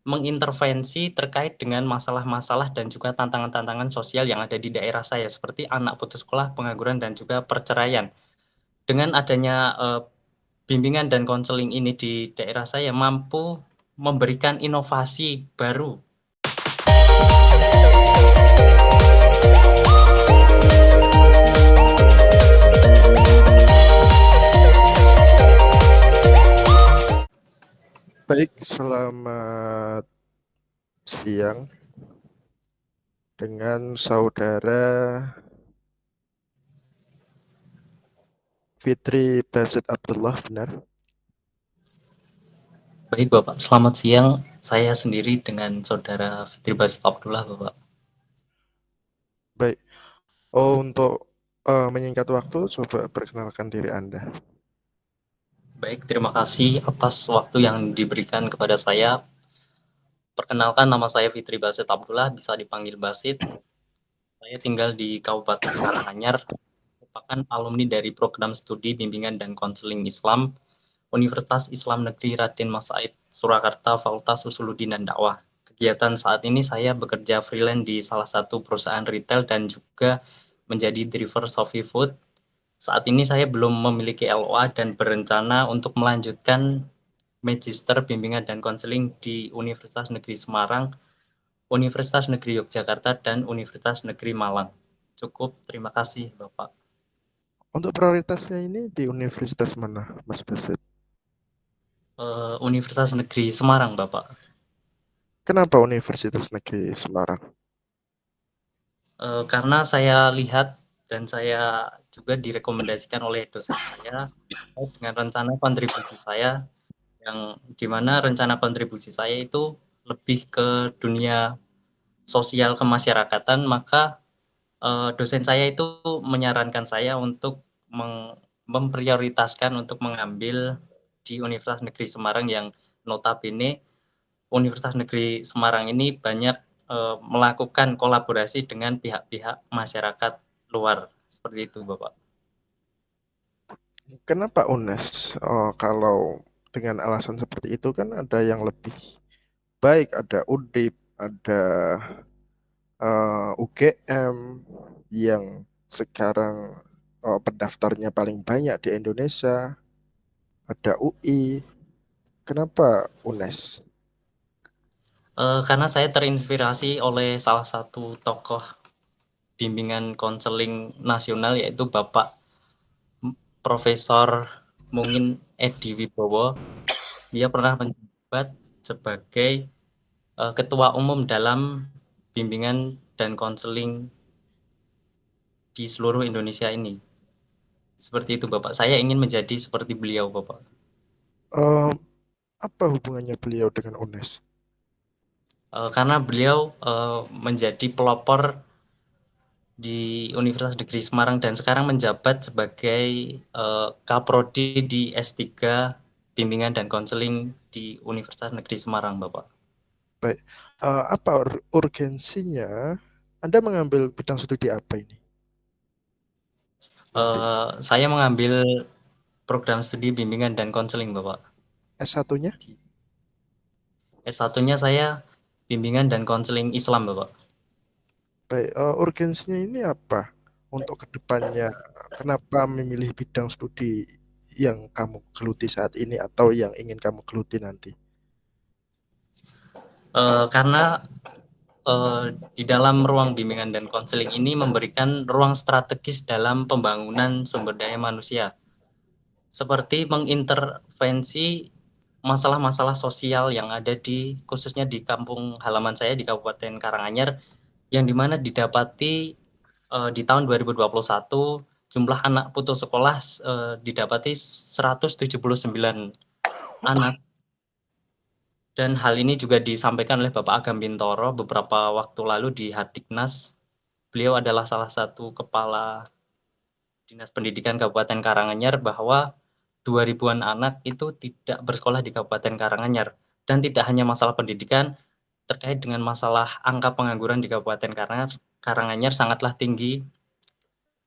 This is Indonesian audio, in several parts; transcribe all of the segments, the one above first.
mengintervensi terkait dengan masalah-masalah dan juga tantangan-tantangan sosial yang ada di daerah saya, seperti anak putus sekolah, pengangguran, dan juga perceraian. Dengan adanya, bimbingan dan konseling ini di daerah saya mampu memberikan inovasi baru. Baik, selamat siang dengan saudara Fitri Basit Abdullah, benar? Baik Bapak, selamat siang. Saya sendiri dengan Saudara Fitri Basit Abdullah, Bapak. Baik, untuk menyingkat waktu, coba perkenalkan diri Anda. Baik, terima kasih atas waktu yang diberikan kepada saya. Perkenalkan, nama saya Fitri Basit Abdullah, bisa dipanggil Basit. Saya tinggal di Kabupaten Karanganyar, merupakan alumni dari program studi bimbingan dan konseling Islam Universitas Islam Negeri Raden Mas Said, Surakarta, Fakultas Usuluddin dan Dakwah. Kegiatan saat ini saya bekerja freelance di salah satu perusahaan retail dan juga menjadi driver Shopee Food. Saat ini saya belum memiliki LOA dan berencana untuk melanjutkan Magister Bimbingan dan Konseling di Universitas Negeri Semarang, Universitas Negeri Yogyakarta, dan Universitas Negeri Malang. Cukup, terima kasih Bapak. Untuk prioritasnya ini di universitas mana, Mas Basit? Universitas Negeri Semarang, Bapak. Kenapa Universitas Negeri Semarang? Karena saya lihat dan saya juga direkomendasikan oleh dosen saya dengan rencana kontribusi saya, yang dimana rencana kontribusi saya itu lebih ke dunia sosial kemasyarakatan, maka dosen saya itu menyarankan saya untuk memprioritaskan untuk mengambil di Universitas Negeri Semarang yang notabene Universitas Negeri Semarang ini banyak melakukan kolaborasi dengan pihak-pihak masyarakat luar. Seperti itu, Bapak. Kenapa UNES? Oh, kalau dengan alasan seperti itu kan ada yang lebih baik, ada UDIP, ada UGM yang sekarang pendaftarnya paling banyak di Indonesia, ada UI. Kenapa UNES? Karena saya terinspirasi oleh salah satu tokoh bimbingan konseling nasional, yaitu Bapak Profesor Mungin Edi Wibowo. Dia pernah menjabat sebagai ketua umum dalam bimbingan dan konseling di seluruh Indonesia ini. Seperti itu, Bapak. Saya ingin menjadi seperti beliau, Bapak. Eh, apa hubungannya beliau dengan UNES? Karena beliau menjadi pelopor di Universitas Negeri Semarang dan sekarang menjabat sebagai Kaprodi di S3 Bimbingan dan Konseling di Universitas Negeri Semarang, Bapak. Baik, apa urgensinya Anda mengambil bidang studi apa ini nanti? Saya mengambil program studi bimbingan dan konseling, Bapak. S1-nya? S1-nya saya bimbingan dan konseling Islam, Bapak. Baik, urgensinya ini apa untuk kedepannya? Kenapa memilih bidang studi yang kamu geluti saat ini atau yang ingin kamu geluti nanti? Karena di dalam ruang bimbingan dan konseling ini memberikan ruang strategis dalam pembangunan sumber daya manusia, seperti mengintervensi masalah-masalah sosial yang ada di khususnya di kampung halaman saya di Kabupaten Karanganyar, yang dimana didapati di tahun 2021 jumlah anak putus sekolah didapati 179 anak. Dan hal ini juga disampaikan oleh Bapak Agam Bintoro beberapa waktu lalu di Hardiknas. Beliau adalah salah satu kepala Dinas Pendidikan Kabupaten Karanganyar, bahwa 2.000-an anak itu tidak bersekolah di Kabupaten Karanganyar. Dan tidak hanya masalah pendidikan, terkait dengan masalah angka pengangguran di Kabupaten Karanganyar sangatlah tinggi,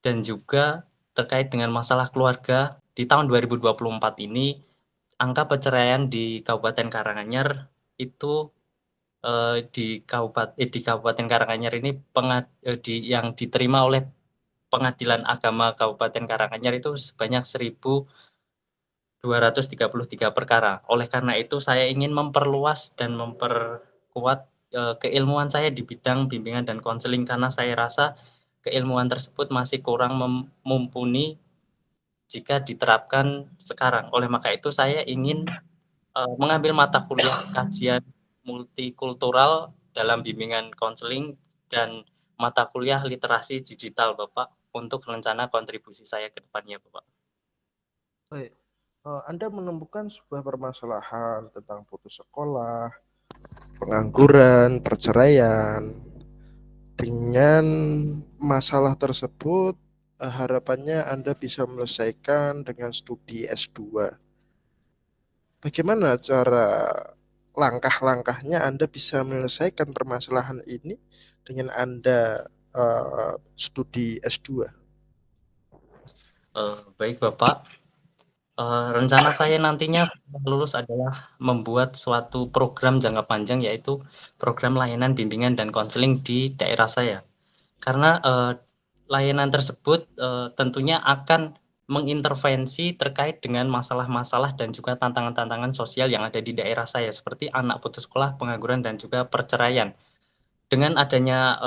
dan juga terkait dengan masalah keluarga. Di tahun 2024 ini, angka perceraian di Kabupaten Karanganyar itu di Kabupaten Karanganyar ini yang diterima oleh Pengadilan Agama Kabupaten Karanganyar itu sebanyak 1.233 perkara. Oleh karena itu saya ingin memperluas dan memperkuat, keilmuan saya di bidang bimbingan dan konseling karena saya rasa keilmuan tersebut masih kurang mumpuni jika diterapkan sekarang. Oleh maka itu saya ingin, mengambil mata kuliah kajian multikultural dalam bimbingan konseling dan mata kuliah literasi digital, Bapak, untuk rencana kontribusi saya ke depannya, Bapak. Baik, Anda menemukan sebuah permasalahan tentang putus sekolah, pengangguran, perceraian. Dengan masalah tersebut, harapannya Anda bisa menyelesaikan dengan studi S2. Bagaimana cara langkah-langkahnya Anda bisa menyelesaikan permasalahan ini dengan Anda studi S2? Baik, Bapak. Rencana saya nantinya setelah lulus adalah membuat suatu program jangka panjang, yaitu program layanan bimbingan dan konseling di daerah saya. Karena, layanan tersebut, tentunya akan mengintervensi terkait dengan masalah-masalah dan juga tantangan-tantangan sosial yang ada di daerah saya, seperti anak putus sekolah, pengangguran, dan juga perceraian. Dengan adanya,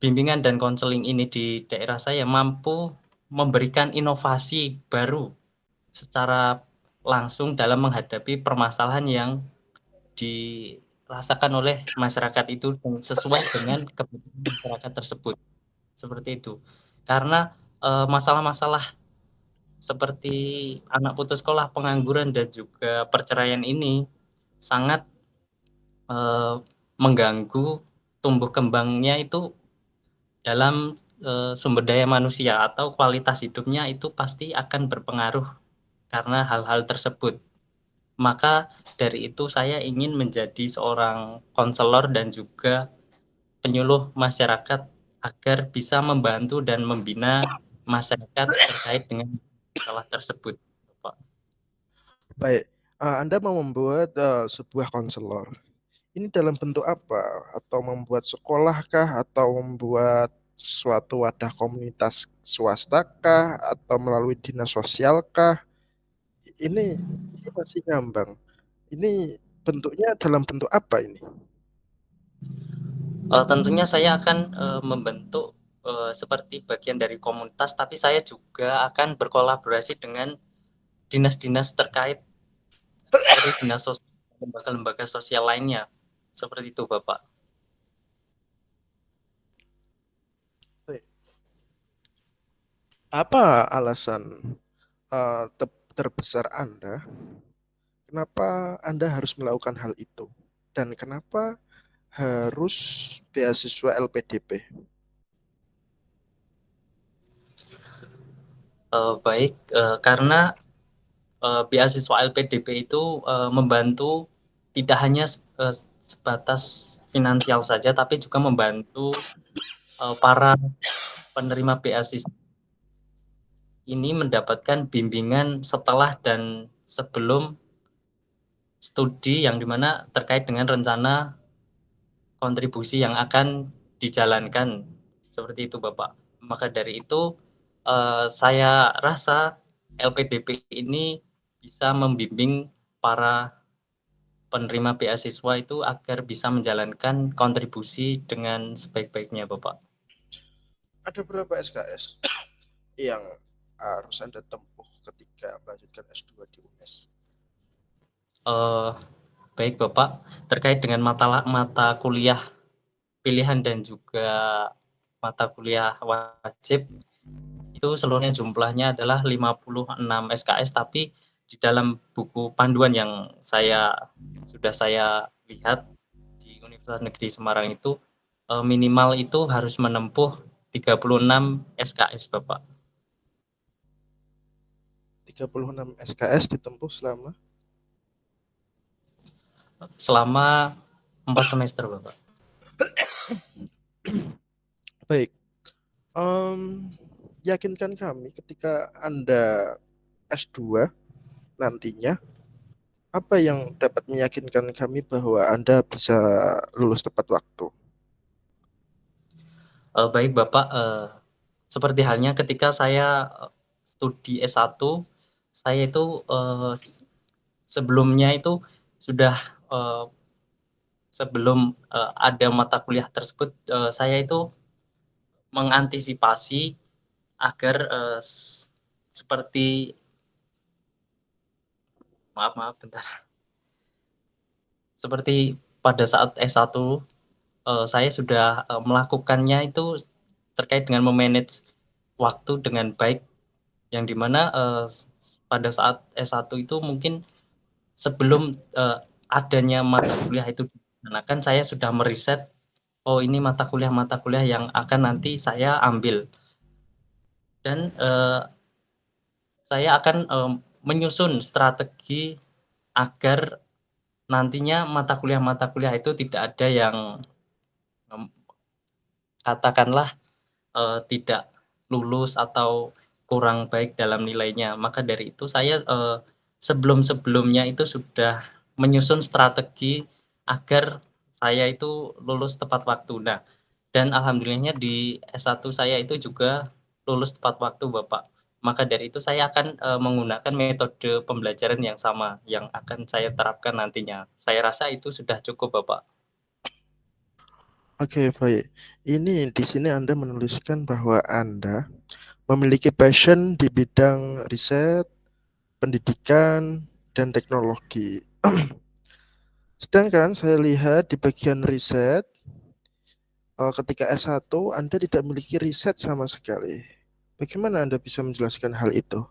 bimbingan dan konseling ini di daerah saya mampu memberikan inovasi baru secara langsung dalam menghadapi permasalahan yang dirasakan oleh masyarakat itu sesuai dengan kebutuhan masyarakat tersebut, seperti itu. Karena, masalah-masalah seperti anak putus sekolah, pengangguran, dan juga perceraian ini sangat, eee, mengganggu tumbuh kembangnya itu dalam, sumber daya manusia atau kualitas hidupnya itu pasti akan berpengaruh karena hal-hal tersebut. Maka dari itu saya ingin menjadi seorang konselor dan juga penyuluh masyarakat agar bisa membantu dan membina masyarakat terkait dengan masalah tersebut, Bapak. Baik, Anda mau membuat sebuah konselor. Ini dalam bentuk apa? Atau membuat sekolah kah? Atau membuat suatu wadah komunitas swasta kah? Atau melalui dinas sosial kah? Ini masih ngambang. Ini bentuknya dalam bentuk apa ini? Tentunya saya akan, membentuk, seperti bagian dari komunitas, tapi saya juga akan berkolaborasi dengan dinas-dinas terkait, seperti dinas sosial, lembaga-lembaga sosial lainnya, seperti itu, Bapak. Baik. Apa alasan terbesar Anda? Kenapa Anda harus melakukan hal itu? Dan kenapa harus beasiswa LPDP? Baik, karena, beasiswa LPDP itu, membantu tidak hanya sebatas finansial saja, tapi juga membantu, para penerima beasiswa ini mendapatkan bimbingan setelah dan sebelum studi yang dimana terkait dengan rencana kontribusi yang akan dijalankan, seperti itu, Bapak. Maka dari itu, saya rasa LPDP ini bisa membimbing para penerima beasiswa itu agar bisa menjalankan kontribusi dengan sebaik-baiknya, Bapak. Ada berapa SKS yang harus Anda tempuh ketika melanjutkan S2 di UNES? Eee, Baik, Bapak, terkait dengan mata kuliah pilihan dan juga mata kuliah wajib, itu seluruhnya jumlahnya adalah 56 SKS, tapi di dalam buku panduan yang sudah saya lihat di Universitas Negeri Semarang itu, minimal itu harus menempuh 36 SKS, Bapak, 36 SKS ditempuh selama selama 4 semester, Bapak. baik. Yakinkan kami ketika Anda S2 nantinya Apa yang dapat meyakinkan kami bahwa Anda bisa lulus tepat waktu? Baik Bapak, seperti halnya ketika saya, studi S1, saya itu, sebelumnya itu sudah, eee, sebelum, ada mata kuliah tersebut, saya itu mengantisipasi agar, seperti maaf maaf bentar, seperti pada saat S1, saya sudah, melakukannya itu terkait dengan me-manage waktu dengan baik, yang di mana, pada saat S1 itu mungkin sebelum, adanya mata kuliah itu dilaksanakan, saya sudah meriset, "Oh, ini mata kuliah yang akan nanti saya ambil." Dan, saya akan, menyusun strategi agar nantinya mata kuliah itu tidak ada yang, mmm, katakanlah, tidak lulus atau kurang baik dalam nilainya. Maka dari itu saya, sebelum-sebelumnya itu sudah menyusun strategi agar saya itu lulus tepat waktu. Nah, dan alhamdulillahnya di S1 saya itu juga lulus tepat waktu, Bapak. Maka dari itu saya akan, menggunakan metode pembelajaran yang sama, yang akan saya terapkan nantinya. Saya rasa itu sudah cukup, Bapak. Oke, baik. Ini di sini Anda menuliskan bahwa Anda memiliki passion di bidang riset, pendidikan, dan teknologi. Sedangkan saya lihat di bagian riset, ketika S1 Anda tidak memiliki riset sama sekali. Bagaimana Anda bisa menjelaskan hal itu?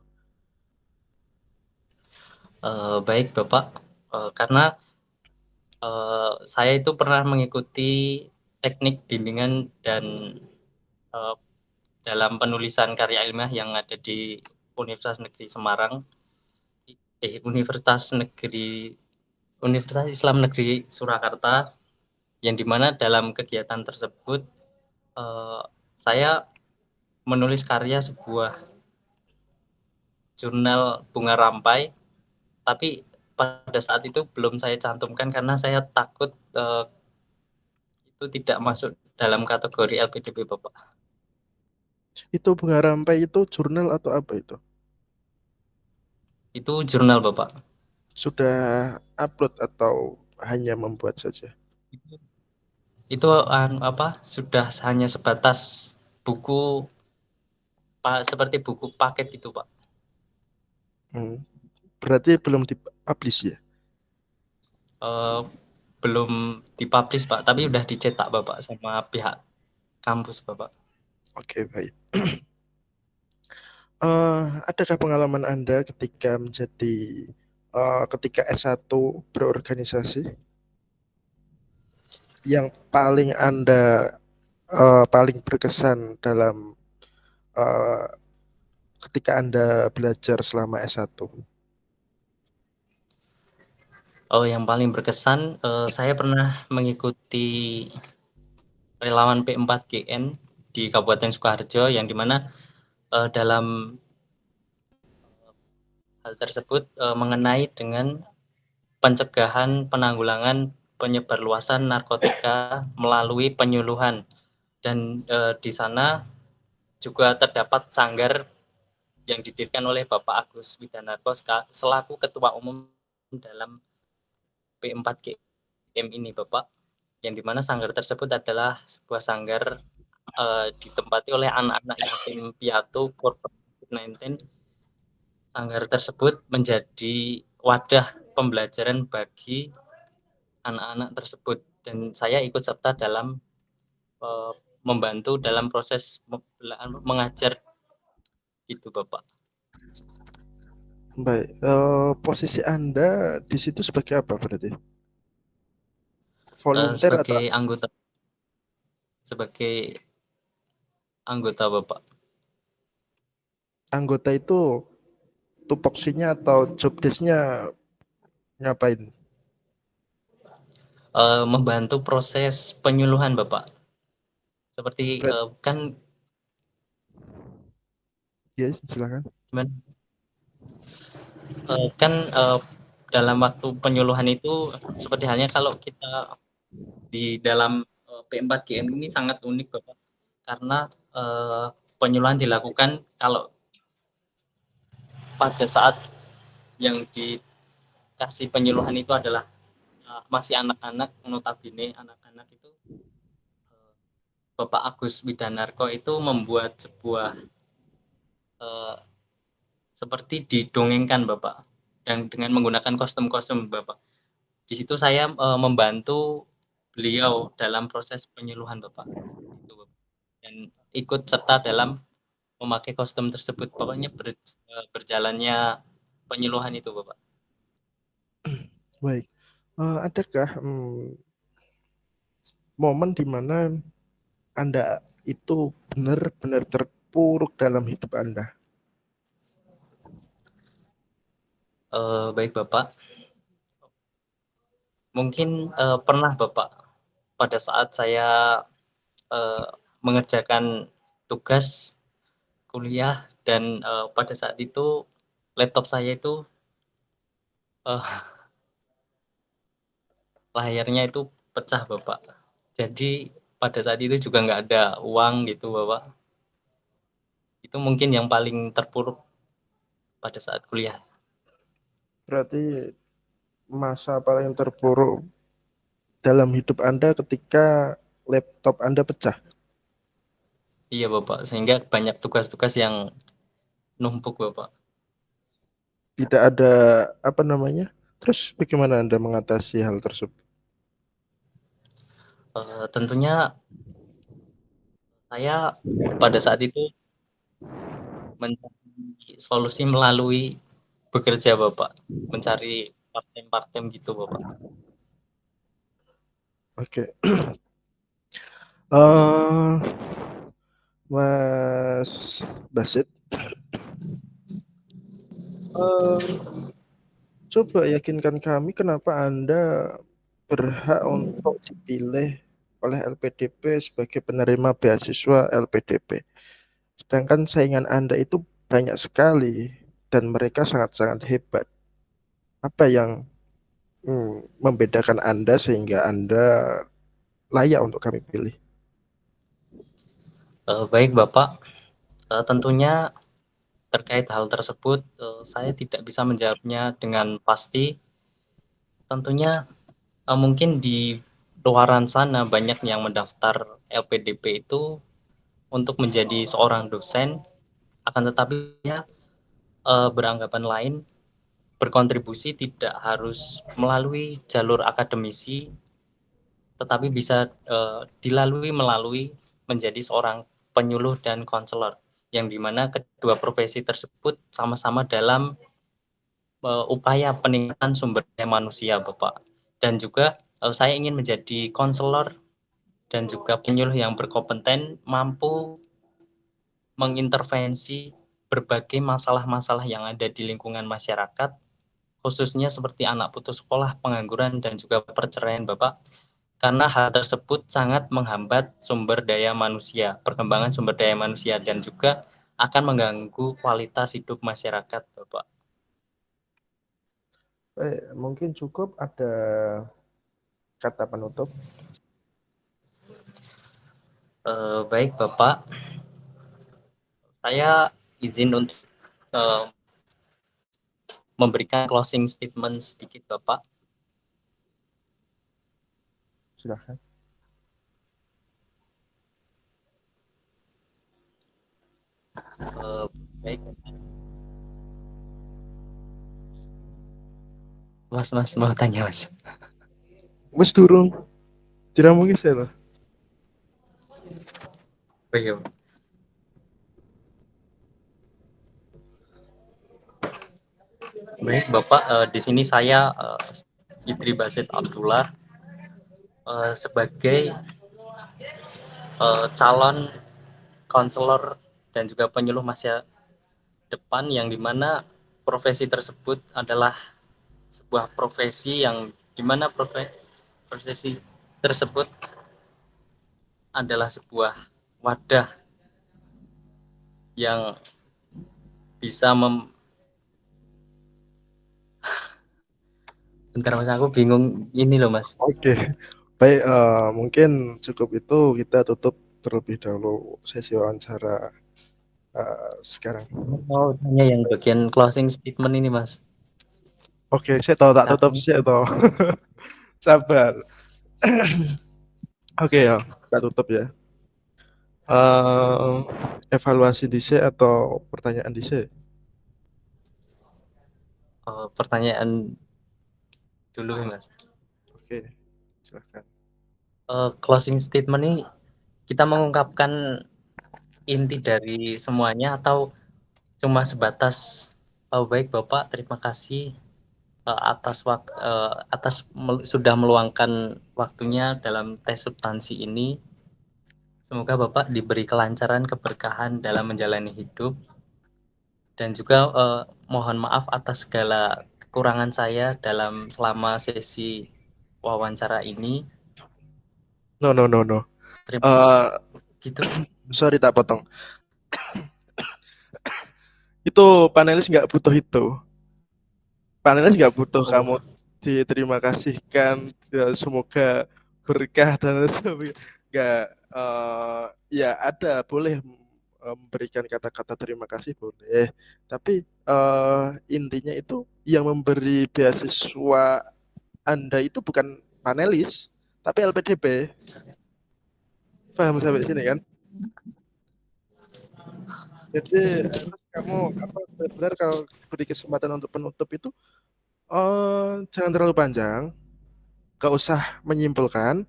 Baik, Bapak, karena saya itu pernah mengikuti teknik bimbingan dan, eee, dalam penulisan karya ilmiah yang ada di Universitas Negeri Semarang, Universitas Islam Negeri Surakarta, yang di mana dalam kegiatan tersebut, eee, saya menulis karya sebuah jurnal bunga rampai, tapi pada saat itu belum saya cantumkan karena saya takut, itu tidak masuk dalam kategori LPDP, Bapak. Itu bunga rampai itu jurnal atau apa itu? Itu jurnal, Bapak. Sudah upload atau hanya membuat saja? Itu itu, apa, sudah hanya sebatas buku seperti buku paket itu, Pak. Hmm, berarti belum dipublish ya? Eee, belum dipublish, Pak, tapi udah dicetak, Bapak, sama pihak kampus, Bapak. Oke, baik. Adakah pengalaman Anda ketika S1 berorganisasi yang paling berkesan dalam eee, ketika Anda belajar selama S1? Oh, yang paling berkesan, saya pernah mengikuti relawan P4GN di Kabupaten Sukoharjo, yang di mana, dalam hal tersebut, mengenai dengan pencegahan penanggulangan penyebarluasan narkotika melalui penyuluhan, dan, di sana juga terdapat sanggar yang didirikan oleh Bapak Agus Widanarko selaku Ketua Umum dalam P4GM ini, Bapak, yang di mana sanggar tersebut adalah sebuah sanggar, ditempati oleh anak-anak yatim piatu korban COVID-19. Sanggar tersebut menjadi wadah pembelajaran bagi anak-anak tersebut, dan saya ikut serta dalam, membantu dalam proses mengajar itu, Bapak. Baik, posisi Anda di situ sebagai apa berarti? Volunteer atau Sebagai sebagai anggota, Bapak. anggota itu tupoksinya atau job desk-nya ngapain? Membantu proses penyuluhan, Bapak. Seperti, Berat, kan ya silakan. gimana, kan, dalam waktu penyuluhan itu seperti halnya kalau kita di dalam P4GM ini sangat unik Bapak, karena penyuluhan dilakukan kalau pada saat yang dikasih penyuluhan itu adalah masih anak-anak, notabene anak-anak itu Bapak Agus Widanarko itu membuat sebuah seperti didongengkan Bapak, yang dengan menggunakan kostum-kostum Bapak. Di situ saya membantu beliau dalam proses penyuluhan Bapak. Itu, Bapak. Dan ikut serta dalam memakai kostum tersebut. Pokoknya berjalannya penyuluhan itu Bapak. Baik. Adakah momen di mana Anda itu benar-benar terpuruk dalam hidup Anda? Baik Bapak. Mungkin pernah Bapak pada saat saya mengerjakan tugas kuliah dan pada saat itu laptop saya itu layarnya itu pecah Bapak. Jadi pada saat itu juga nggak ada uang gitu Bapak. Itu mungkin yang paling terpuruk pada saat kuliah. Berarti masa paling terburuk dalam hidup Anda ketika laptop Anda pecah. Iya Bapak, sehingga banyak tugas-tugas yang numpuk Bapak. Tidak ada apa namanya. Terus bagaimana Anda mengatasi hal tersebut? Tentunya saya pada saat itu mencari solusi melalui bekerja Bapak, mencari part-time gitu Bapak. Oke. uh, Mas Basit, uh, coba yakinkan kami kenapa Anda berhak untuk dipilih oleh LPDP sebagai penerima beasiswa LPDP. Sedangkan saingan Anda itu banyak sekali dan mereka sangat-sangat hebat. Apa yang membedakan Anda sehingga Anda layak untuk kami pilih? Baik Bapak, tentunya terkait hal tersebut saya tidak bisa menjawabnya dengan pasti. Tentunya mungkin di luaran sana banyak yang mendaftar LPDP itu untuk menjadi seorang dosen, akan tetapi ya beranggapan lain berkontribusi tidak harus melalui jalur akademisi, tetapi bisa melalui menjadi seorang penyuluh dan konselor, yang dimana kedua profesi tersebut sama-sama dalam upaya peningkatan sumber daya manusia, Bapak. Dan juga saya ingin menjadi konselor dan juga penyuluh yang berkompeten, mampu mengintervensi berbagai masalah-masalah yang ada di lingkungan masyarakat, khususnya seperti anak putus sekolah, pengangguran, dan juga perceraian, Bapak. Karena hal tersebut sangat menghambat sumber daya manusia, perkembangan sumber daya manusia, dan juga akan mengganggu kualitas hidup masyarakat, Bapak. Mungkin cukup ada kata penutup. Baik, Bapak. Saya izin untuk memberikan closing statement sedikit, Bapak. Silahkan. Baik, Mas mau tanya, Mas. Mas durung, tidak mungkin saya loh. Baik, baik Bapak. Di sini saya Fitri Basit Abdullah sebagai calon konselor dan juga penyuluh masa depan, yang dimana profesi tersebut adalah sebuah profesi yang dimana profesi tersebut adalah sebuah wadah yang bisa Bentar Mas, aku bingung ini loh Mas. Oke, baik, mungkin cukup itu, kita tutup terlebih dahulu sesi wawancara sekarang. Mau tanya yang bagian closing statement ini Mas. Oke, saya tahu tak tutup Katanya sih tahu. Sabar. Oke ya, tak tutup ya. Eh, Evaluasi DC atau pertanyaan DC? pertanyaan dulu nih Mas. Oke, silahkan. Closing statement ini kita mengungkapkan inti dari semuanya atau cuma sebatas baik Bapak terima kasih atas sudah meluangkan waktunya dalam tes substansi ini. Semoga Bapak diberi kelancaran, keberkahan dalam menjalani hidup dan juga mohon maaf atas segala kekurangan saya selama sesi wawancara ini. No, no, no, no. Terima Eh, gitu. Sorry tak potong. Itu panelis nggak butuh itu. Panelis nggak butuh Oh, kamu diterima kasihkan. Ya, semoga berkah dan lain sebagainya. Nggak. Ya ada boleh memberikan kata-kata terima kasih boleh. Tapi intinya itu yang memberi beasiswa Anda itu bukan panelis, tapi LPDP. Paham sampai sini kan? Jadi harus kamu apa benar-benar kalau beri kesempatan untuk penutup itu jangan terlalu panjang, gak usah menyimpulkan.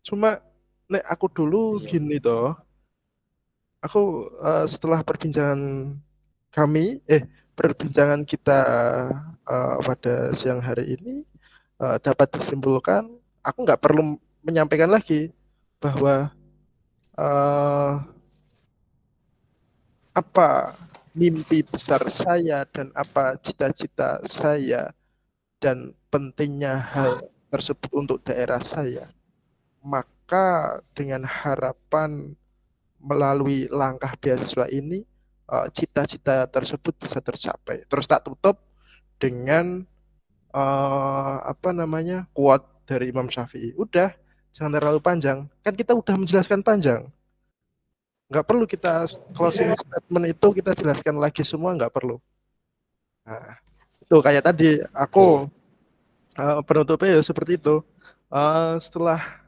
Cuma nek aku dulu iya. gini toh, aku setelah kami perbincangan kita pada siang hari ini dapat disimpulkan, aku nggak perlu menyampaikan lagi bahwa eh, apa mimpi besar saya dan apa cita-cita saya dan pentingnya hal tersebut untuk daerah saya. Maka dengan harapan melalui langkah beasiswa ini cita-cita tersebut bisa tercapai. Terus tak tutup dengan apa namanya quote dari Imam Syafi'i. Udah, jangan terlalu panjang. Kan kita udah menjelaskan panjang. Nggak perlu kita closing statement itu kita jelaskan lagi semua, nggak perlu. Nah, itu kayak tadi Oke. aku penutupnya ya seperti itu. Setelah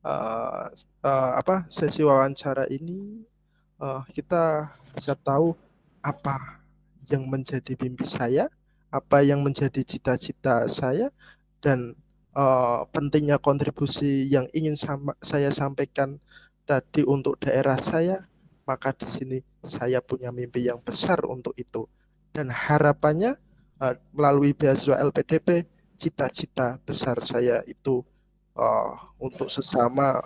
uh, apa sesi wawancara ini kita bisa tahu apa yang menjadi mimpi saya, apa yang menjadi cita-cita saya, dan pentingnya kontribusi yang ingin saya sampaikan tadi untuk daerah saya. Maka di sini saya punya mimpi yang besar untuk itu, dan harapannya melalui beasiswa LPDP, cita-cita besar saya itu untuk sesama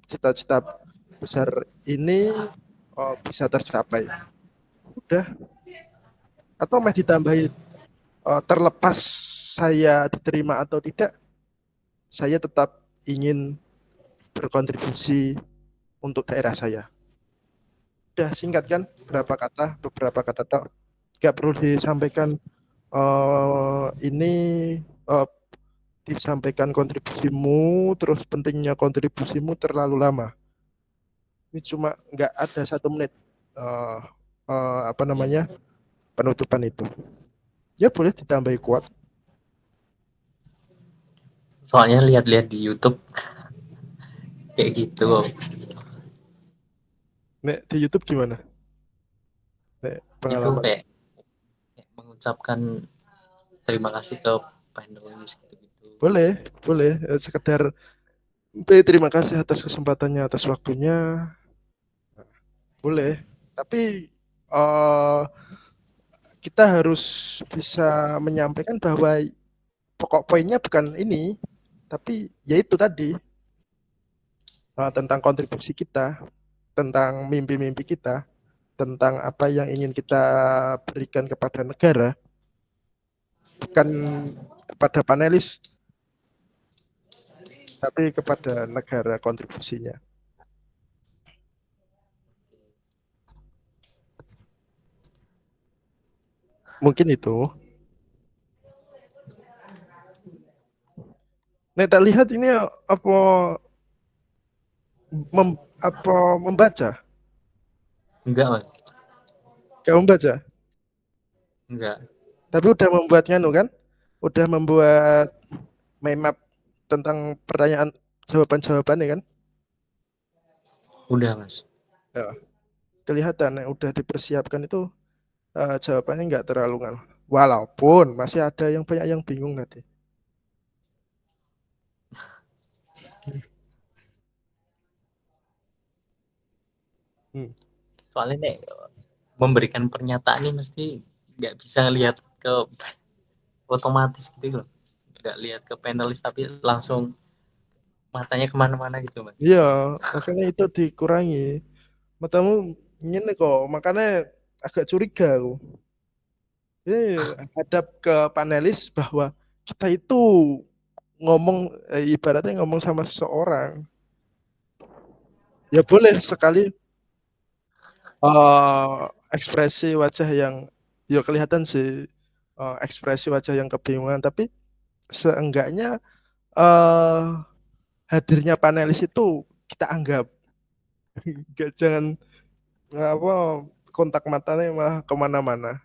cita-cita besar ini bisa tercapai. Udah, atau masih ditambahi terlepas saya diterima atau tidak, saya tetap ingin berkontribusi untuk daerah saya. Udah singkat kan? Berapa kata? Beberapa kata tok. Gak perlu disampaikan ini uh, disampaikan kontribusimu, terus pentingnya kontribusimu terlalu lama. Ini cuma nggak ada 1 menit uh, apa namanya penutupan itu. Ya boleh ditambahi kuat. Soalnya lihat-lihat di YouTube kayak gitu. Nek di YouTube gimana? Nek Itu pengalaman. kayak mengucapkan terima kasih ke penulis gitu-gitu. Boleh, boleh. Sekedar terima kasih atas kesempatannya, atas waktunya. Boleh. Tapi uh, kita harus bisa menyampaikan bahwa pokok poinnya bukan ini, tapi yaitu tadi tentang kontribusi kita, tentang mimpi-mimpi kita, tentang apa yang ingin kita berikan kepada negara, bukan kepada panelis, tapi kepada negara kontribusinya. Mungkin itu. Nek tak lihat ini apa membaca? Enggak, Mas. Gak membaca. Enggak. Tapi udah membuat nganu kan? Udah membuat mind map tentang pertanyaan jawaban-jawabannya kan? Udah, Mas. Ya, kelihatan yang udah dipersiapkan itu jawabannya nggak terlalu nganu. Walaupun masih ada yang banyak yang bingung tadi. Hmm. Soalnya nek memberikan pernyataan ini mesti nggak bisa lihat ke otomatis gitu loh. Nggak lihat ke panelis tapi langsung matanya kemana-mana gitu, Mas. Iya, makanya itu dikurangi. Matamu ini kok, makanya agak curiga aku. Ini hadap ke panelis bahwa kita itu ngomong ibaratnya ngomong sama seseorang. Ya boleh sekali ekspresi wajah yang ya kelihatan sih ekspresi wajah yang kebingungan, tapi seenggaknya eh hadirnya panelis itu kita anggap nggak, jangan apa kontak matanya malah kemana-mana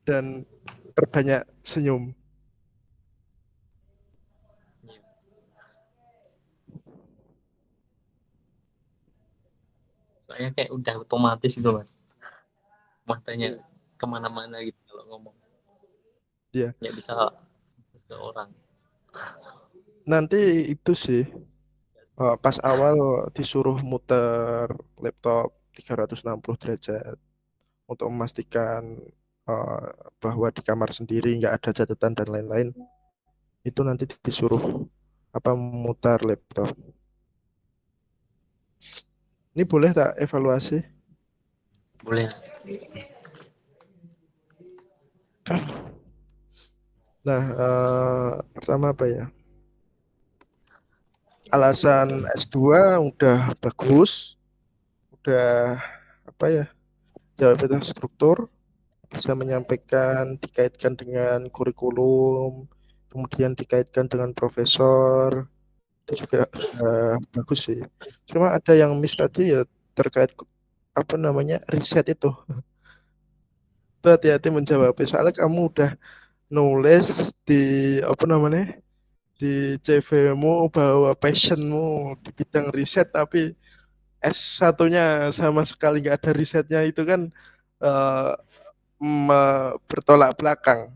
dan perbanyak senyum. Soalnya kayak udah otomatis gitu, Mas. Matanya kemana-mana gitu kalau ngomong. Ya, Nggak bisa ke orang. nanti itu sih pas awal disuruh muter laptop 360 derajat untuk memastikan eh, bahwa di kamar sendiri nggak ada catatan dan lain-lain. Itu nanti disuruh apa mutar laptop. Ini boleh tak evaluasi? Boleh. Nah, pertama apa ya? Alasan S2 udah bagus, udah apa ya? Jabatan struktur, bisa menyampaikan dikaitkan dengan kurikulum, kemudian dikaitkan dengan profesor, itu juga sudah bagus sih. Cuma ada yang miss tadi ya terkait apa namanya riset itu. Itu hati-hati menjawab. Soalnya kamu udah nulis di apa namanya di CV-mu bahwa passionmu di bidang riset, tapi S1-nya sama sekali nggak ada risetnya, itu kan eh, bertolak belakang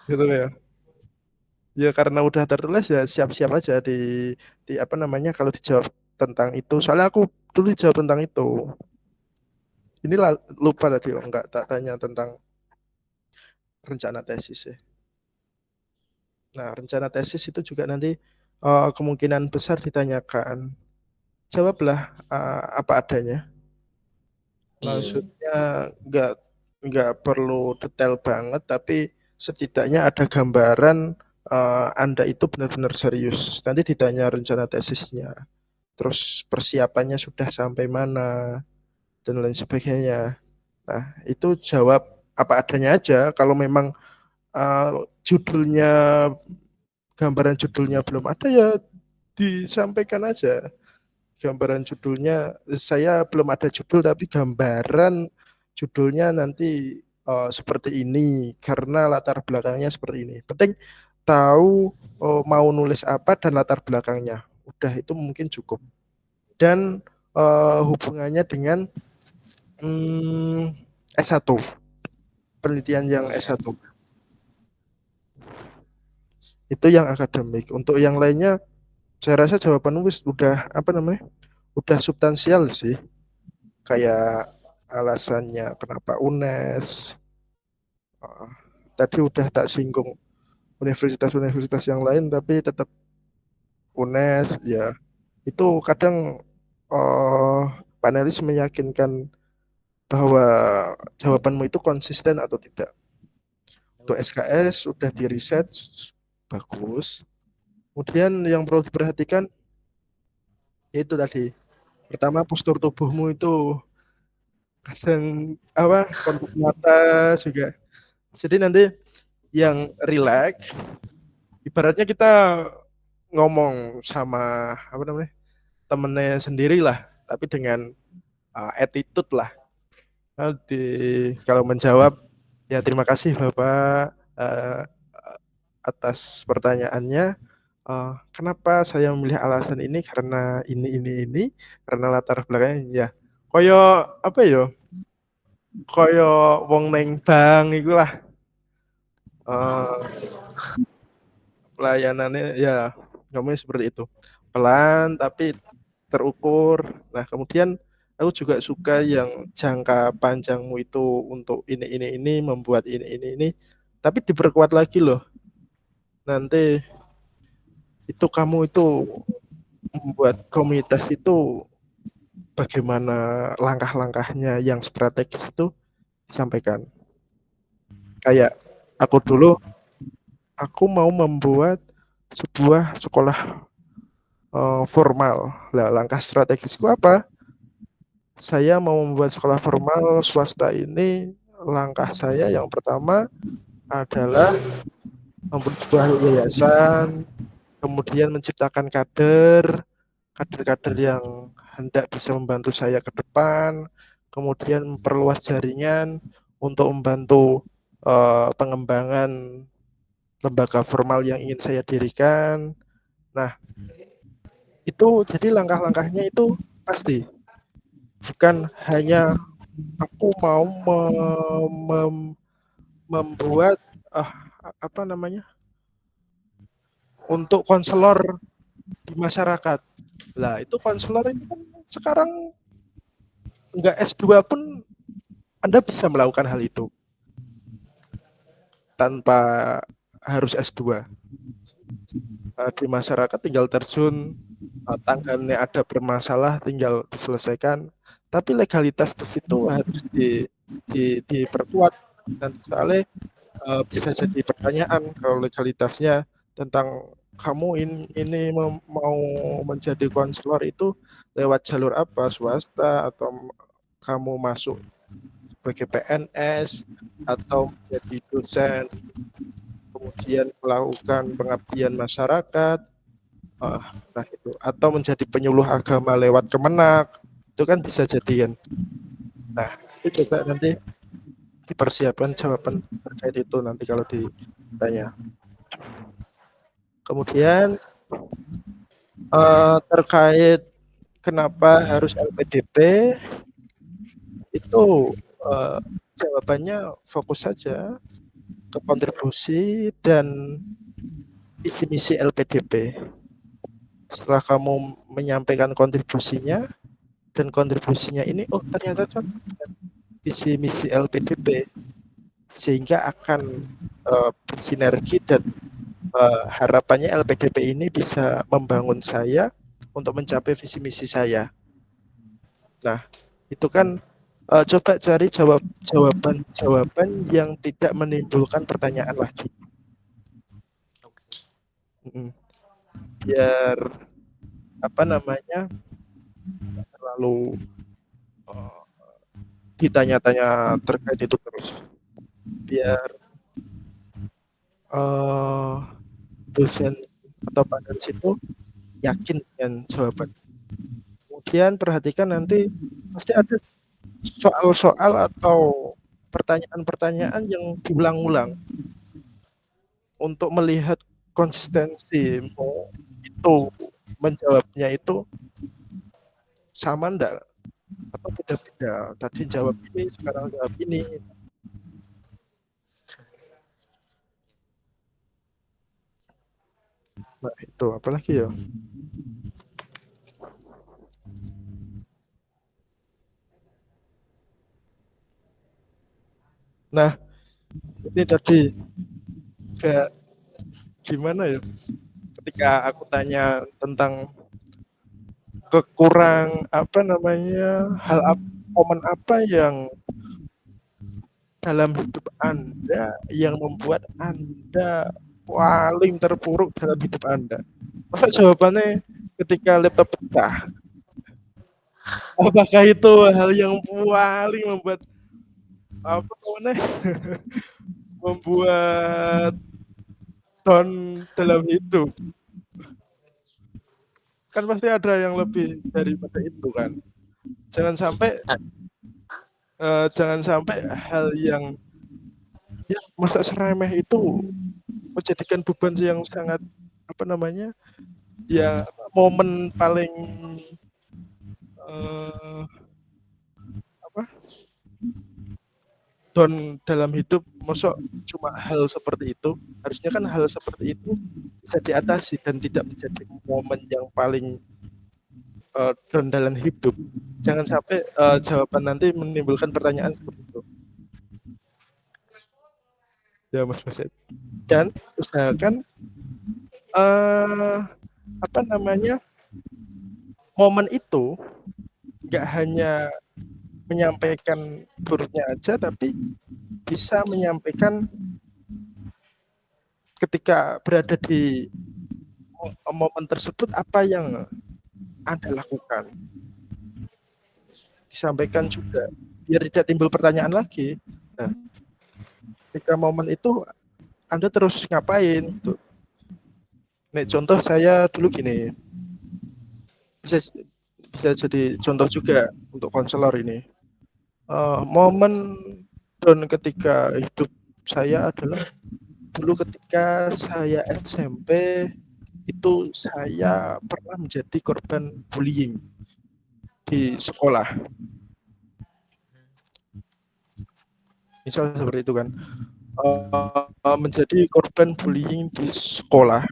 gitu ya. Ya karena udah tertulis ya siap-siap aja di apa namanya kalau dijawab tentang itu. Soalnya aku dulu dijawab tentang itu. Ini lupa tadi, oh enggak tak tanya tentang rencana tesis ya. Nah, rencana tesis itu juga nanti kemungkinan besar ditanyakan. Jawablah apa adanya. Iya. Maksudnya nggak nggak perlu detail banget, tapi setidaknya ada gambaran Anda itu benar-benar serius. Nanti ditanya rencana tesisnya, terus persiapannya sudah sampai mana, dan lain sebagainya. Nah, itu jawab apa adanya aja. Kalau memang judulnya, gambaran judulnya belum ada ya disampaikan aja. Gambaran judulnya, saya belum ada judul tapi gambaran judulnya nanti seperti ini karena latar belakangnya seperti ini. Penting tahu mau nulis apa dan latar belakangnya. Udah itu mungkin cukup. Dan hubungannya dengan S1, penelitian yang Iya. S1. Itu yang akademik. Untuk yang lainnya saya rasa jawaban udah apa namanya? Udah substansial sih. Kayak alasannya kenapa UNES. Uh, Tadi udah tak singgung universitas-universitas yang lain, tapi tetap UNES ya. Itu kadang uh, panelis meyakinkan bahwa jawabanmu itu konsisten atau tidak. Untuk SKS sudah di riset bagus. Kemudian yang perlu diperhatikan itu tadi, pertama postur tubuhmu itu kadang apa kontak mata juga Jadi nanti yang rileks, ibaratnya kita ngomong sama apa namanya temennya sendiri lah, tapi dengan attitude lah. Nanti kalau menjawab, ya terima kasih Bapak atas pertanyaannya. Kenapa saya memilih alasan ini karena ini karena latar belakangnya ya. Koyo apa ya? Koyo wong neng bank iku lah. Eh, Pelayanannya ya ngomongnya seperti itu. Pelan tapi terukur. Nah, kemudian aku juga suka yang jangka panjangmu itu untuk ini membuat ini. Tapi diperkuat lagi loh. Nanti itu kamu itu membuat komunitas itu bagaimana langkah-langkahnya yang strategis itu disampaikan. Kayak aku dulu, aku mau membuat sebuah sekolah formal. Lah, langkah strategisku apa? Saya mau membuat sekolah formal swasta ini. Langkah saya yang pertama adalah membuat sebuah yayasan, kemudian menciptakan kader-kader yang hendak bisa membantu saya ke depan, kemudian memperluas jaringan untuk membantu pengembangan lembaga formal yang ingin saya dirikan. Nah, itu jadi langkah-langkahnya itu pasti bukan hanya aku mau membuat uh, apa namanya untuk konselor di masyarakat. Lah, itu konselor itu kan sekarang nggak S2 pun Anda bisa melakukan hal itu tanpa harus S2. Di masyarakat tinggal terjun, tangganya ada bermasalah tinggal diselesaikan. Tapi legalitas di situ harus diperkuat. Nanti soalnya bisa jadi pertanyaan kalau legalitasnya tentang kamu ini mau menjadi konselor itu lewat jalur apa, swasta atau kamu masuk sebagai PNS atau menjadi dosen kemudian melakukan pengabdian masyarakat, nah itu atau menjadi penyuluh agama lewat Kemenak itu kan bisa jadian. Nah itu coba nanti dipersiapkan jawaban terkait itu nanti kalau ditanya. Kemudian terkait kenapa harus LPDP itu jawabannya fokus saja ke kontribusi dan visi misi LPDP. Setelah kamu menyampaikan kontribusinya dan kontribusinya ini ternyata cocok dengan visi misi LPDP sehingga akan bersinergi dan harapannya LPDP ini bisa membangun saya untuk mencapai visi misi saya. Nah, itu kan coba cari jawaban yang tidak menimbulkan pertanyaan lagi. Biar apa namanya terlalu ditanya-tanya terkait itu terus. Biar dosen atau panelis itu yakin dengan jawaban. Kemudian perhatikan nanti pasti ada soal-soal atau pertanyaan-pertanyaan yang diulang-ulang untuk melihat konsistensi itu menjawabnya itu sama enggak atau beda-beda. Tadi jawab ini, sekarang jawab ini. Nah, itu apalagi ya? Nah, ini tadi kayak gimana ya? Ketika aku tanya tentang kekurang apa namanya momen apa yang dalam hidup Anda yang membuat Anda paling terpuruk dalam hidup Anda. Masa jawabannya ketika laptop pecah? Apakah itu hal yang paling membuat apa namanya membuat down dalam hidup. Kan pasti ada yang lebih daripada itu kan. Jangan sampai hal yang ya masa seremeh itu menjadikan beban yang sangat apa namanya ya momen paling apa down dalam hidup masuk cuma hal seperti itu harusnya kan hal seperti itu bisa diatasi dan tidak menjadi momen yang paling down dalam hidup. Jangan sampai jawaban nanti menimbulkan pertanyaan seperti itu ya Mas Basit. Dan usahakan apa namanya momen itu nggak hanya menyampaikan buruknya aja tapi bisa menyampaikan ketika berada di momen tersebut apa yang Anda lakukan. Disampaikan juga biar tidak timbul pertanyaan lagi. Nah, ketika momen itu Anda terus ngapain tuh. Nih, contoh saya dulu gini. Bisa jadi contoh juga untuk konselor ini. Momen down ketika hidup saya adalah dulu ketika saya SMP itu saya pernah menjadi korban bullying di sekolah. Misal seperti itu kan. Menjadi korban bullying di sekolah.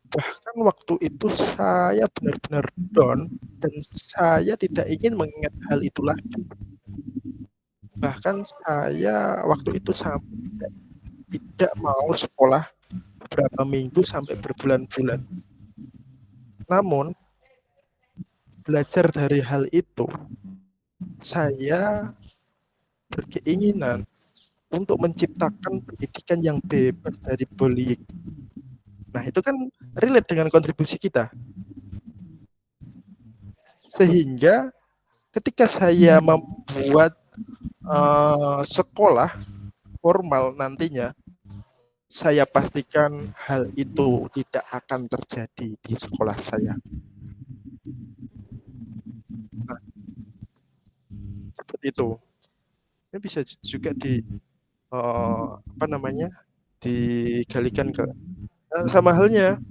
Bahkan waktu itu saya benar-benar down dan saya tidak ingin mengingat hal itu lagi. Bahkan saya waktu itu sampai tidak mau sekolah beberapa minggu sampai berbulan-bulan. Namun belajar dari hal itu, saya berkeinginan untuk menciptakan pendidikan yang bebas dari bullying. Nah, itu kan relate dengan kontribusi kita. Sehingga ketika saya membuat sekolah formal nantinya, saya pastikan hal itu tidak akan terjadi di sekolah saya. Nah, seperti itu. Ini bisa juga apa namanya digalikan ke sama halnya.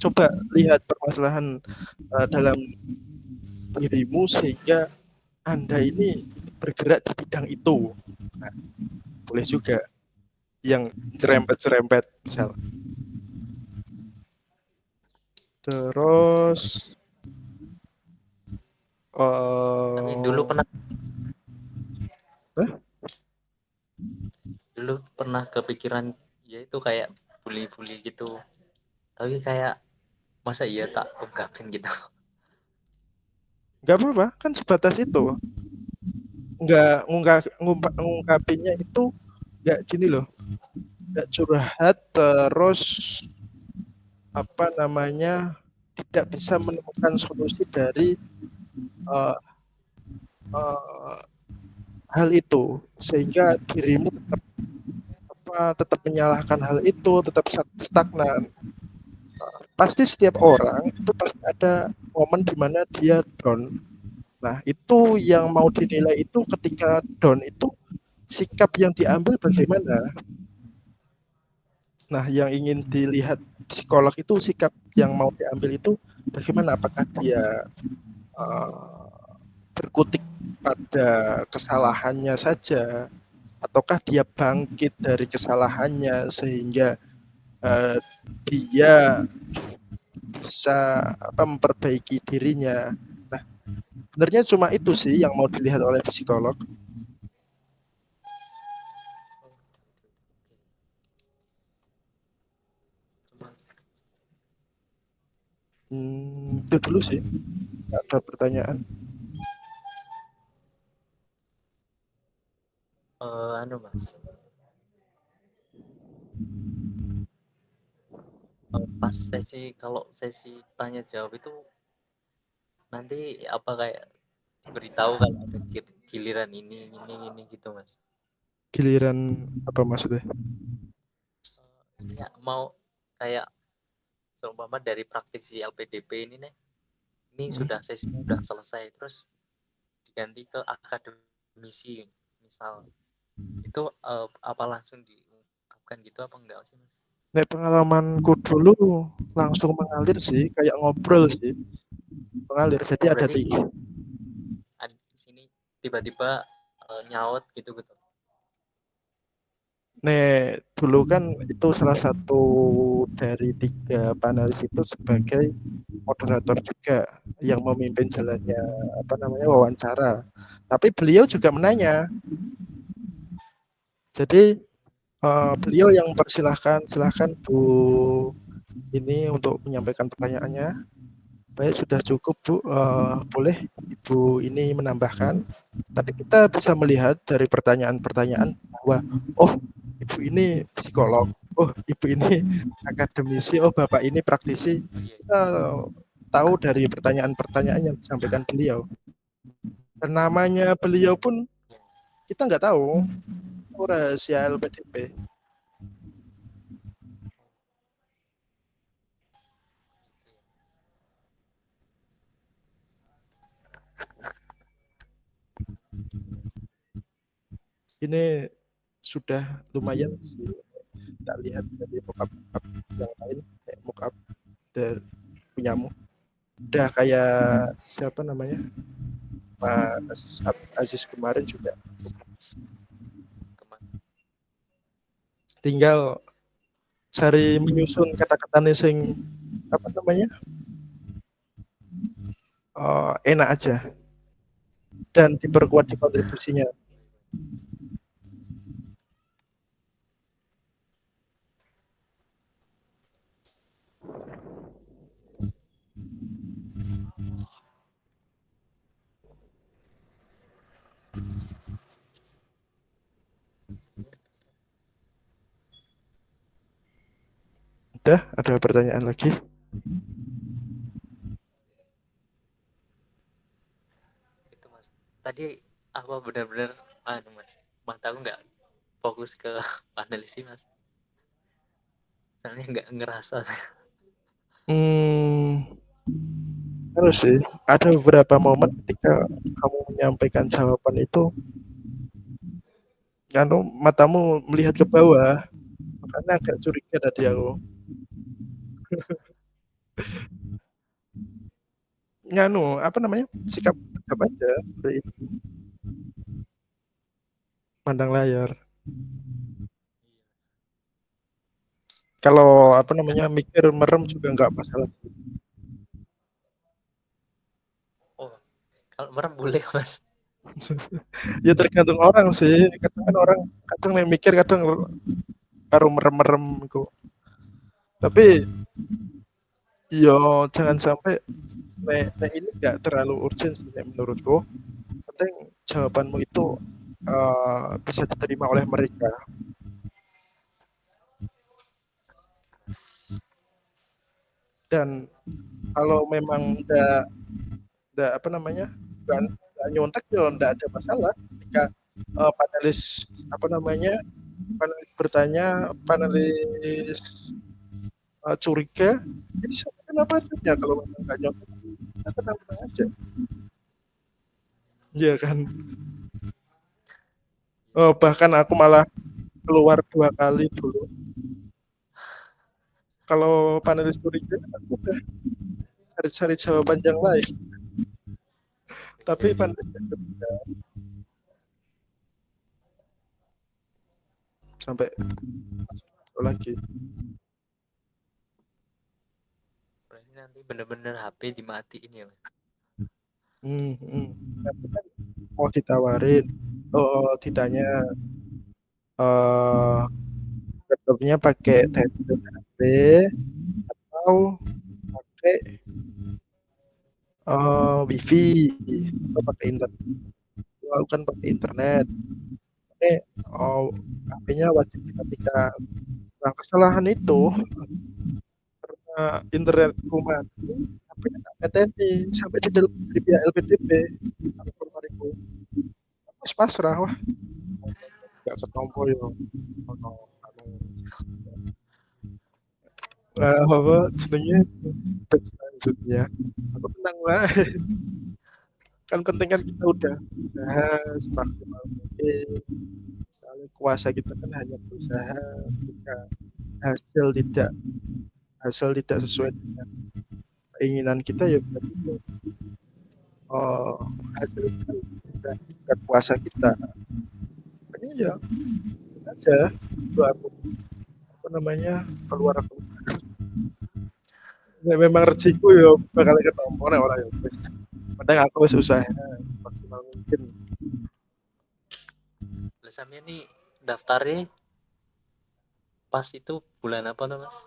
Coba lihat permasalahan dalam dirimu sehingga Anda ini bergerak di bidang itu. Nah, boleh juga yang cerempet-cerempet misal. Terus Tapi dulu pernah kepikiran ya itu kayak bully-bully gitu. Tapi kayak masa iya tak ungkapin gitu. nggak apa-apa, kan sebatas itu. Nggak ngungkapinnya itu nggak gini loh, nggak curhat terus apa namanya tidak bisa menemukan solusi dari uh, uh, hal itu sehingga dirimu tetap menyalahkan hal itu, tetap stagnan. Pasti setiap orang itu pasti ada momen di mana dia down. Nah, itu yang mau dinilai itu ketika down itu sikap yang diambil bagaimana. Nah, yang ingin dilihat psikolog itu sikap yang mau diambil itu bagaimana, apakah dia berkutik pada kesalahannya saja ataukah dia bangkit dari kesalahannya sehingga dia bisa memperbaiki dirinya. Nah, sebenarnya cuma itu sih yang mau dilihat oleh psikolog. Itu dulu sih. Ada pertanyaan? Anu Mas. Pas kalau sesi tanya jawab itu nanti apa kayak beritahu kalau ada giliran ini gitu Mas. Giliran apa maksudnya? Ini ya, mau kayak seumpama dari praktik si LPDP ini nih, ini Hmm. sudah sesinya udah selesai, terus diganti ke akademisi misal, itu apa langsung diungkapkan gitu apa enggak sih mas? Nek pengalamanku dulu langsung mengalir sih, kayak ngobrol sih, mengalir. Jadi Oh ada berarti ada di sini tiba-tiba nyaut gitu gitu. nek dulu kan itu salah satu dari 3 panelis itu sebagai moderator juga yang memimpin jalannya apa namanya wawancara. Tapi beliau juga menanya. Jadi beliau yang persilahkan, silahkan Bu ini untuk menyampaikan pertanyaannya. Baik, sudah cukup Bu. Boleh Ibu ini menambahkan. Tapi kita bisa melihat dari pertanyaan-pertanyaan bahwa, oh Ibu ini psikolog, oh Ibu ini akademisi, oh Bapak ini praktisi. Iya, Kita tahu dari pertanyaan-pertanyaan yang disampaikan beliau. Dan namanya beliau pun iya. kita nggak tahu, itu rahasia LPDP. Ini sudah lumayan sih, tak lihat dari mockup yang lain, kayak mockup dari punyamu. Udah kayak siapa namanya, Mas Aziz kemarin juga. Kemana? Tinggal cari menyusun kata-katanya sing apa namanya enak aja dan diperkuat di kontribusinya. Udah ada pertanyaan lagi? Itu mas. Tadi apa benar-benar mas, mataku nggak fokus ke panelis sih mas. Soalnya nggak ngerasa. Hmm, harus sih. Ada beberapa momen ketika kamu menyampaikan jawaban itu, anu matamu melihat ke bawah, makanya agak curiga tadi aku. Nganu, apa namanya? Sikap tegap aja seperti itu, pandang layar. Kalau apa Kan, namanya mikir merem juga nggak masalah. oh kalau merem boleh mas. Ya tergantung orang sih. Kadang kan orang kadang yang mikir kadang karo merem-merem iku. Tapi yo jangan sampai nek ini nggak terlalu urgent sih nek menurutku. Penting jawabanmu itu bisa diterima oleh mereka. Dan kalau memang nggak apa namanya nggak nyontek ya nggak ada masalah ketika panelis apa namanya panelis bertanya, panelis curiga, jadi disampaikan apa adanya kalau memang nggak nyontek, kita tenang-tenang aja. Iya kan? Bahkan aku malah keluar 2 kali dulu. Kalau panelis curiga, aku udah cari-cari jawaban yang lain. Iya Tapi sih. panelis curiga sampai masuk lagi. Berarti nanti bener-bener HP dimatiin ya mas. Nanti kan mau ditawarin, ditanya eh laptopnya pakai HP atau pakai wifi atau pakai internet. Aku kan pakai internet. Ini oh, HP-nya wajib dimatikan. Nah, kesalahan itu karena internetku mati, HP-nya tak neteni sampai di dalam dari pihak LPDP. Aku pasrah, wah gak ketompo yo ono anu apa jenenge batch selanjutnya aku tenang wae kan penting kan kita udah berusaha semaksimal mungkin soalnya kuasa kita kan hanya berusaha ketika hasil tidak hasil tidak sesuai dengan keinginan kita ya berarti itu oh, hasil itu kan bukan kuasa kita makanya ya aja itu aku apa namanya keluar aku ya, memang rezekiku ya bakal ketemu nek ora ya wis penting aku wis usaha maksimal mungkin Lah sampeyan nih daftarnya pas itu bulan apa tuh, Mas?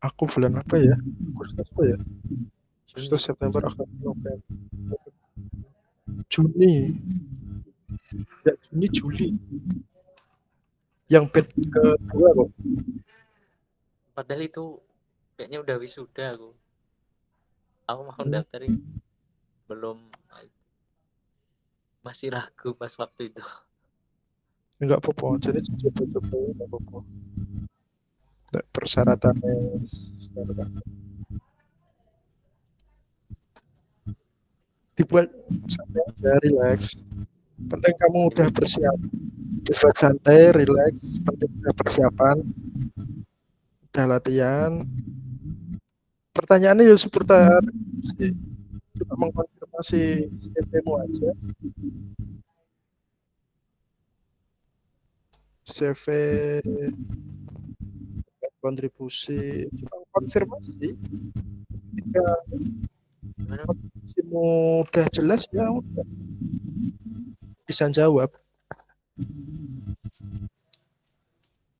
aku bulan apa ya Agustus apa ya Agustus Juni. September Oktober November Juni ya Juni Juli yang bed kedua kok Padahal itu kayaknya udah wisuda aku. Aku mau hmm, daftarin belum, masih ragu pas waktu itu. enggak apa-apa jadi coba-coba enggak apa-apa nek persyaratannya standar dibuat santai aja relax penting kamu udah Ini bersiap dibuat santai relax penting udah persiapan udah latihan pertanyaannya ya seputar sih cuma mengkonfirmasi CV-mu aja CV kontribusi cuma konfirmasi ketika gimana? kontribusimu udah jelas ya udah bisa jawab